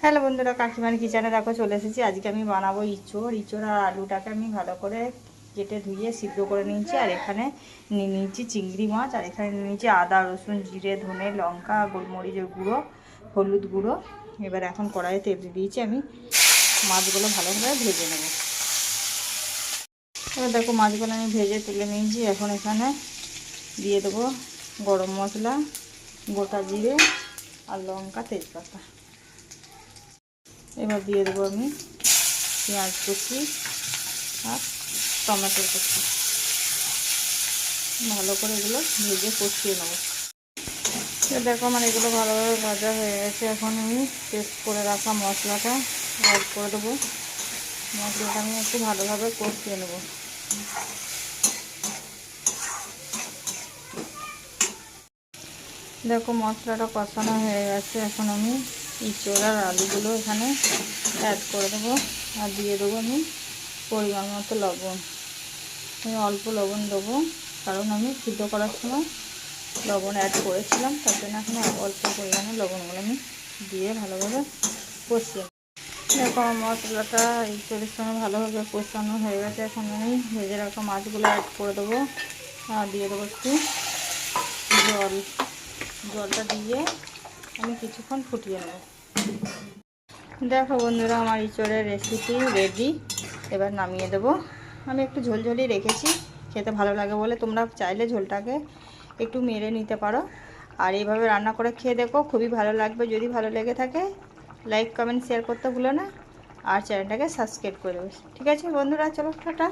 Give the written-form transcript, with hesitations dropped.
Hello বন্ধুরা, কাকিমার কিচেনে দেখো চলে এসেছি। আজকে আমি বানাবো ইঁচড় আর আলুটাকে আমি ভালো করে কেটে ধুয়ে সিদ্ধ করে নিয়েছি। আর এখানে নিয়ে নিয়েছি চিংড়ি মাছ, আর এখানে নিয়ে নিয়েছি আদা রসুন জিরে ধনে লঙ্কা গোলমরিচের গুঁড়ো হলুদ গুঁড়ো। এবার এখন কড়াইয়ে তেল দিয়েছি, আমি মাছগুলো ভালোভাবে ভেজে নেব। এবার দেখো মাছগুলো আমি ভেজে তুলে নিয়েছি। এখন এখানে দিয়ে দেবো গরম মশলা, গোটা জিরে আর লঙ্কা তেজপাতা। এবার দিয়ে দেবো আমি পেঁয়াজ কুচি আর টমেটোর কুচি। ভালো করে এগুলো ভেজে কষিয়ে নেবো। দেখো আমার এগুলো ভালোভাবে ভাজা হয়ে গেছে। এখন আমি পেস্ট করে রাখা মশলাটা অ্যাড করে দেবো। মশলাটা আমি একটু ভালোভাবে কষিয়ে নেব। দেখো মশলাটা কষানো হয়ে গেছে। এখন আমি ইঁচড় আর আলুগুলো এখানে অ্যাড করে দেবো আর দিয়ে দেবো আমি পরিমাণ মতো লবণ। আমি অল্প লবণ দেবো, কারণ আমি সিদ্ধ করার সময় লবণ অ্যাড করেছিলাম, তার জন্য এখন অল্প পরিমাণে লবণগুলো আমি দিয়ে ভালোভাবে কষিয়ে। দেখো মশলাটা ইঁচড়ের সঙ্গে ভালোভাবে কষানো হয়ে গেছে। এখন আমি ভেজে রাখা মাছগুলো অ্যাড করে দেবো আর দিয়ে দেবো একটু জলটা দিয়ে আমি কিছুক্ষণ ফুটিয়ে নেব। দেখো বন্ধুরা, আমার ইঁচড়ের রেসিপি রেডি। এবার নামিয়ে দেবো। আমি একটু ঝোলঝোলই রেখেছি, খেতে ভালো লাগে বলে। তোমরা চাইলে ঝোলটাকে একটু মেরে নিতে পারো। আর এইভাবে রান্না করে খেয়ে দেখো, খুবই ভালো লাগবে। যদি ভালো লেগে থাকে লাইক কমেন্ট শেয়ার করতে ভুলো না, আর চ্যানেলটাকে সাবস্ক্রাইব করে দেবে। ঠিক আছে বন্ধুরা, চলো টাটা।